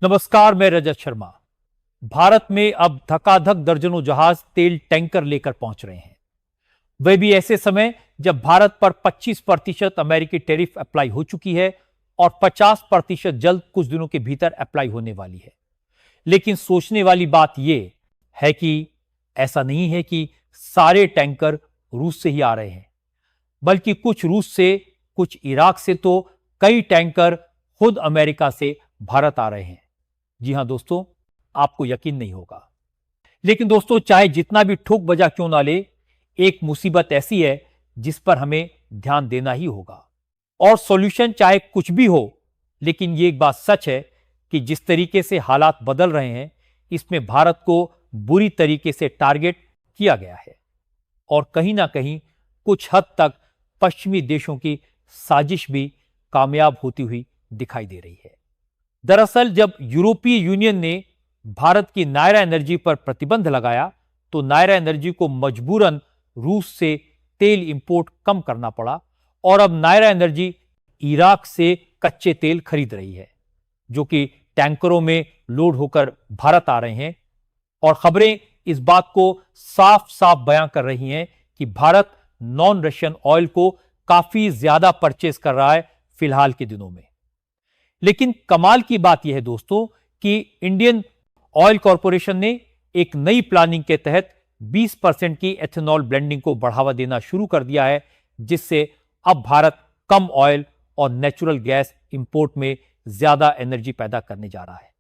नमस्कार, मैं रजत शर्मा। भारत में अब धकाधक दर्जनों जहाज तेल टैंकर लेकर पहुंच रहे हैं। वह भी ऐसे समय जब भारत पर 25% अमेरिकी टैरिफ अप्लाई हो चुकी है और 50% जल्द कुछ दिनों के भीतर अप्लाई होने वाली है। लेकिन सोचने वाली बात यह है कि ऐसा नहीं है कि सारे टैंकर रूस से ही आ रहे हैं, बल्कि कुछ रूस से, कुछ इराक से, तो कई टैंकर खुद अमेरिका से भारत आ रहे हैं। जी हां दोस्तों, आपको यकीन नहीं होगा। लेकिन दोस्तों, चाहे जितना भी ठोक बजा क्यों ना ले, एक मुसीबत ऐसी है जिस पर हमें ध्यान देना ही होगा। और सॉल्यूशन चाहे कुछ भी हो, लेकिन ये एक बात सच है कि जिस तरीके से हालात बदल रहे हैं, इसमें भारत को बुरी तरीके से टारगेट किया गया है और कहीं ना कहीं कुछ हद तक पश्चिमी देशों की साजिश भी कामयाब होती हुई दिखाई दे रही है। दरअसल जब यूरोपीय यूनियन ने भारत की नायरा एनर्जी पर प्रतिबंध लगाया, तो नायरा एनर्जी को मजबूरन रूस से तेल इंपोर्ट कम करना पड़ा और अब नायरा एनर्जी इराक से कच्चे तेल खरीद रही है, जो कि टैंकरों में लोड होकर भारत आ रहे हैं। और खबरें इस बात को साफ साफ बयां कर रही हैं कि भारत नॉन रशियन ऑयल को काफी ज्यादा परचेज कर रहा है फिलहाल के दिनों में। लेकिन कमाल की बात यह है दोस्तों कि इंडियन ऑयल कॉरपोरेशन ने एक नई प्लानिंग के तहत 20% की एथेनॉल ब्लेंडिंग को बढ़ावा देना शुरू कर दिया है, जिससे अब भारत कम ऑयल और नेचुरल गैस इंपोर्ट में ज्यादा एनर्जी पैदा करने जा रहा है।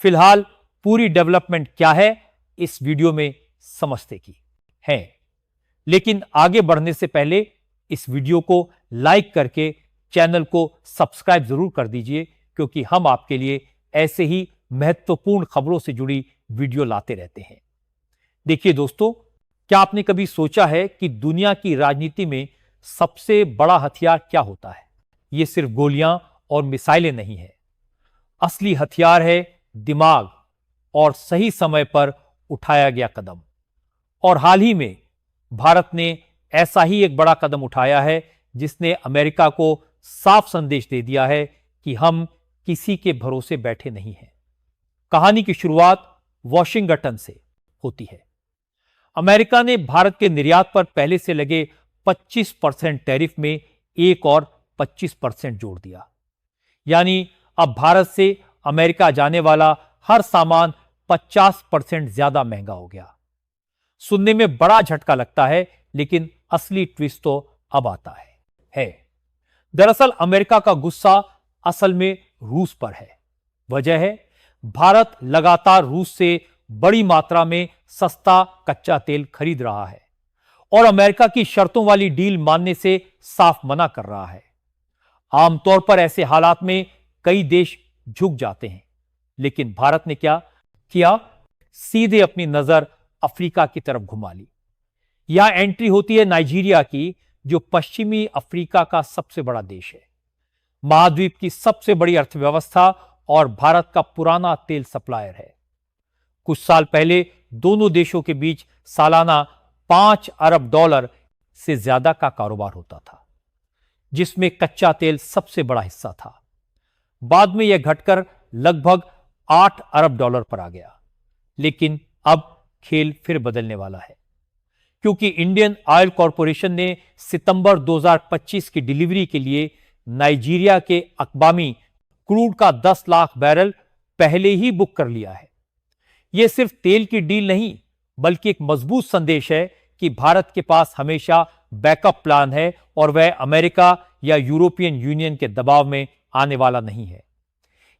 फिलहाल पूरी डेवलपमेंट क्या है, इस वीडियो में समझते की है। लेकिन आगे बढ़ने से पहले इस वीडियो को लाइक करके चैनल को सब्सक्राइब जरूर कर दीजिए, क्योंकि हम आपके लिए ऐसे ही महत्वपूर्ण खबरों से जुड़ी वीडियो लाते रहते हैं। देखिए दोस्तों, क्या आपने कभी सोचा है कि दुनिया की राजनीति में सबसे बड़ा हथियार क्या होता है? यह सिर्फ गोलियां और मिसाइलें नहीं है। असली हथियार है दिमाग और सही समय पर उठाया गया कदम। और हाल ही में भारत ने ऐसा ही एक बड़ा कदम उठाया है, जिसने अमेरिका को साफ संदेश दे दिया है कि हम किसी के भरोसे बैठे नहीं हैं। कहानी की शुरुआत वॉशिंगटन से होती है। अमेरिका ने भारत के निर्यात पर पहले से लगे 25% टैरिफ में एक और 25% जोड़ दिया। यानी अब भारत से अमेरिका जाने वाला हर सामान 50% ज्यादा महंगा हो गया। सुनने में बड़ा झटका लगता है, लेकिन असली ट्विस्ट तो अब आता है। दरअसल अमेरिका का गुस्सा असल में रूस पर है। वजह है, भारत लगातार रूस से बड़ी मात्रा में सस्ता कच्चा तेल खरीद रहा है और अमेरिका की शर्तों वाली डील मानने से साफ मना कर रहा है। आमतौर पर ऐसे हालात में कई देश झुक जाते हैं, लेकिन भारत ने क्या किया? सीधे अपनी नजर अफ्रीका की तरफ घुमा ली। यहां एंट्री होती है नाइजीरिया की, जो पश्चिमी अफ्रीका का सबसे बड़ा देश है, महाद्वीप की सबसे बड़ी अर्थव्यवस्था और भारत का पुराना तेल सप्लायर है। कुछ साल पहले दोनों देशों के बीच सालाना $5 अरब से ज्यादा का कारोबार होता था, जिसमें कच्चा तेल सबसे बड़ा हिस्सा था। बाद में यह घटकर लगभग $8 अरब पर आ गया। लेकिन अब खेल फिर बदलने वाला है, क्योंकि इंडियन ऑयल कॉरपोरेशन ने सितंबर 2025 की डिलीवरी के लिए नाइजीरिया के अकबामी क्रूड का 10 लाख बैरल पहले ही बुक कर लिया है। यह सिर्फ तेल की डील नहीं, बल्कि एक मजबूत संदेश है कि भारत के पास हमेशा बैकअप प्लान है और वह अमेरिका या यूरोपियन यूनियन के दबाव में आने वाला नहीं है।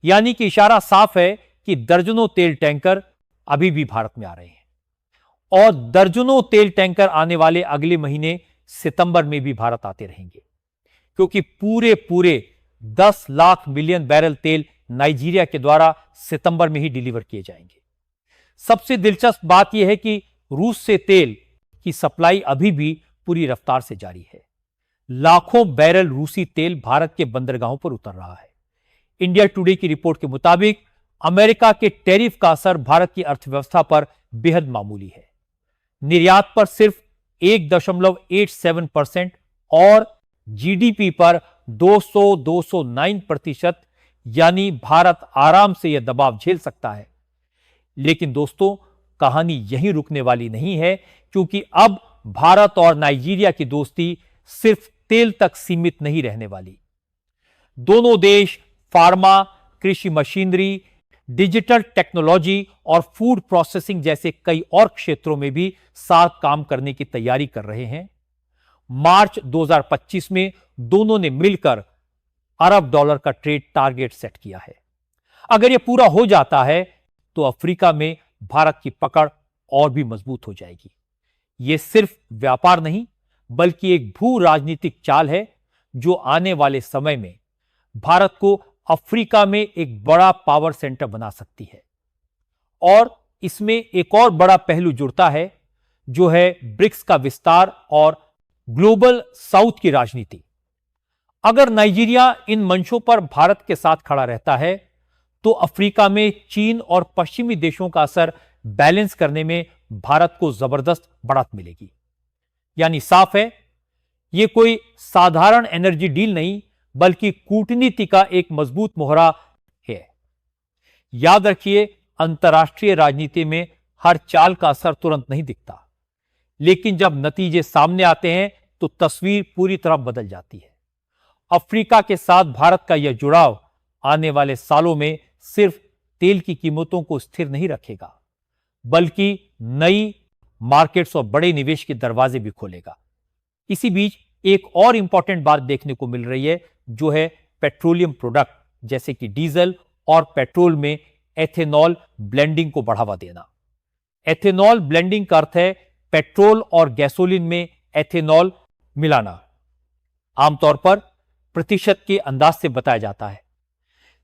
यानी कि इशारा साफ है कि दर्जनों तेल टैंकर अभी भी भारत में आ रहे हैं और दर्जनों तेल टैंकर आने वाले अगले महीने सितंबर में भी भारत आते रहेंगे, क्योंकि पूरे 10 लाख मिलियन बैरल तेल नाइजीरिया के द्वारा सितंबर में ही डिलीवर किए जाएंगे। सबसे दिलचस्प बात यह है कि रूस से तेल की सप्लाई अभी भी पूरी रफ्तार से जारी है। लाखों बैरल रूसी तेल भारत के बंदरगाहों पर उतर रहा है। इंडिया टुडे की रिपोर्ट के मुताबिक अमेरिका के टैरिफ का असर भारत की अर्थव्यवस्था पर बेहद मामूली है। निर्यात पर सिर्फ 1.87% और जीडीपी पर 209% यानी भारत आराम से यह दबाव झेल सकता है। लेकिन दोस्तों, कहानी यहीं रुकने वाली नहीं है, क्योंकि अब भारत और नाइजीरिया की दोस्ती सिर्फ तेल तक सीमित नहीं रहने वाली। दोनों देश फार्मा, कृषि मशीनरी, डिजिटल टेक्नोलॉजी और फूड प्रोसेसिंग जैसे कई और क्षेत्रों में भी साथ काम करने की तैयारी कर रहे हैं। मार्च 2025 में दोनों ने मिलकर अरब डॉलर का ट्रेड टारगेट सेट किया है। अगर यह पूरा हो जाता है तो अफ्रीका में भारत की पकड़ और भी मजबूत हो जाएगी। यह सिर्फ व्यापार नहीं, बल्कि एक भू राजनीतिक चाल है जो आने वाले समय में भारत को अफ्रीका में एक बड़ा पावर सेंटर बना सकती है। और इसमें एक और बड़ा पहलू जुड़ता है, जो है ब्रिक्स का विस्तार और ग्लोबल साउथ की राजनीति। अगर नाइजीरिया इन मंचों पर भारत के साथ खड़ा रहता है तो अफ्रीका में चीन और पश्चिमी देशों का असर बैलेंस करने में भारत को जबरदस्त बढ़त मिलेगी। यानी साफ है, यह कोई साधारण एनर्जी डील नहीं, बल्कि कूटनीति का एक मजबूत मोहरा है। याद रखिए, अंतर्राष्ट्रीय राजनीति में हर चाल का असर तुरंत नहीं दिखता, लेकिन जब नतीजे सामने आते हैं तो तस्वीर पूरी तरह बदल जाती है। अफ्रीका के साथ भारत का यह जुड़ाव आने वाले सालों में सिर्फ तेल की कीमतों को स्थिर नहीं रखेगा, बल्कि नई मार्केट्स और बड़े निवेश के दरवाजे भी खोलेगा। इसी बीच एक और इंपॉर्टेंट बात देखने को मिल रही है, जो है पेट्रोलियम प्रोडक्ट जैसे कि डीजल और पेट्रोल में एथेनॉल ब्लेंडिंग को बढ़ावा देना। एथेनॉल ब्लेंडिंग का अर्थ है पेट्रोल और गैसोलीन में एथेनॉल मिलाना। आमतौर पर प्रतिशत के अंदाज से बताया जाता है,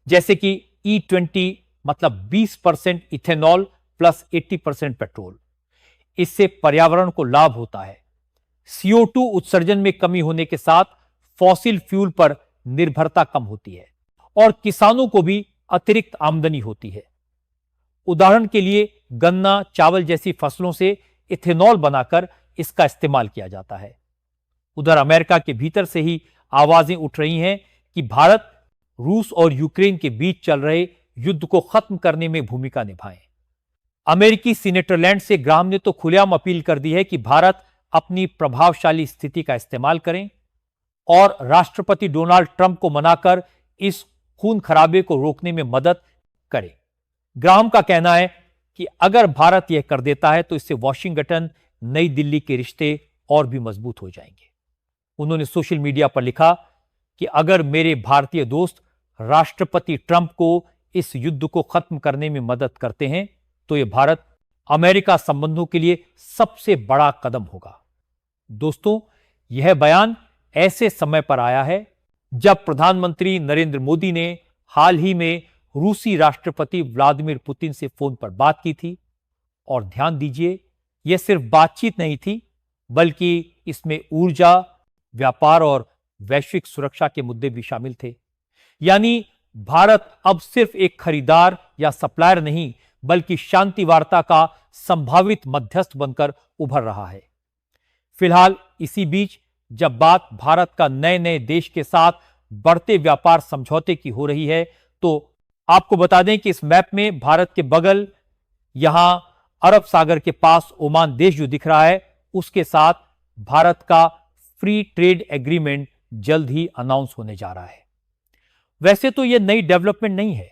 जैसे कि E20 मतलब 20% इथेनॉल प्लस 80% पेट्रोल। इससे पर्यावरण को लाभ होता है। CO2 उत्सर्जन में कमी होने के साथ फॉसिल फ्यूल पर निर्भरता कम होती है और किसानों को भी अतिरिक्त आमदनी होती है। उदाहरण के लिए गन्ना, चावल जैसी फसलों से इथेनॉल बनाकर इसका इस्तेमाल किया जाता है। उधर अमेरिका के भीतर से ही आवाजें उठ रही हैं कि भारत रूस और यूक्रेन के बीच चल रहे युद्ध को खत्म करने में भूमिका निभाए। अमेरिकी सीनेटर लैंड से ग्राहम ने तो खुलेआम अपील कर दी है कि भारत अपनी प्रभावशाली स्थिति का इस्तेमाल करें और राष्ट्रपति डोनाल्ड ट्रंप को मनाकर इस खून खराबे को रोकने में मदद करें। ग्राहम का कहना है कि अगर भारत यह कर देता है तो इससे वॉशिंगटन, नई दिल्ली के रिश्ते और भी मजबूत हो जाएंगे। उन्होंने सोशल मीडिया पर लिखा कि अगर मेरे भारतीय दोस्त राष्ट्रपति ट्रंप को इस युद्ध को खत्म करने में मदद करते हैं तो यह भारत अमेरिका संबंधों के लिए सबसे बड़ा कदम होगा। दोस्तों, यह बयान ऐसे समय पर आया है जब प्रधानमंत्री नरेंद्र मोदी ने हाल ही में रूसी राष्ट्रपति व्लादिमीर पुतिन से फोन पर बात की थी। और ध्यान दीजिए, यह सिर्फ बातचीत नहीं थी, बल्कि इसमें ऊर्जा, व्यापार और वैश्विक सुरक्षा के मुद्दे भी शामिल थे। यानी भारत अब सिर्फ एक खरीदार या सप्लायर नहीं, बल्कि शांति वार्ता का संभावित मध्यस्थ बनकर उभर रहा है। फिलहाल इसी बीच जब बात भारत का नए नए देश के साथ बढ़ते व्यापार समझौते की हो रही है, तो आपको बता दें कि इस मैप में भारत के बगल यहां अरब सागर के पास ओमान देश जो दिख रहा है, उसके साथ भारत का फ्री ट्रेड एग्रीमेंट जल्द ही अनाउंस होने जा रहा है। वैसे तो यह नई डेवलपमेंट नहीं है,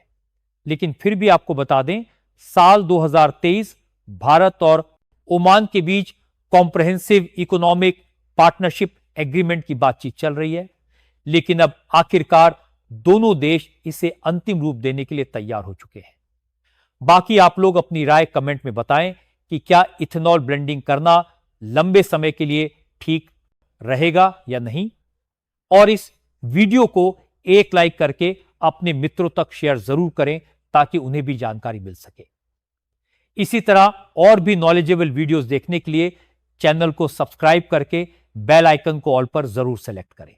लेकिन फिर भी आपको बता दें, साल 2023 भारत और ओमान के बीच कॉम्प्रहेंसिव इकोनॉमिक पार्टनरशिप एग्रीमेंट की बातचीत चल रही है। लेकिन अब आखिरकार दोनों देश इसे अंतिम रूप देने के लिए तैयार हो चुके हैं। बाकी आप लोग अपनी राय कमेंट में बताएं कि क्या इथेनॉल ब्लेंडिंग करना लंबे समय के लिए ठीक रहेगा या नहीं। और इस वीडियो को एक लाइक करके अपने मित्रों तक शेयर जरूर करें ताकि उन्हें भी जानकारी मिल सके। इसी तरह और भी नॉलेजेबल वीडियोस देखने के लिए चैनल को सब्सक्राइब करके बेल आइकन को ऑल पर जरूर सेलेक्ट करें।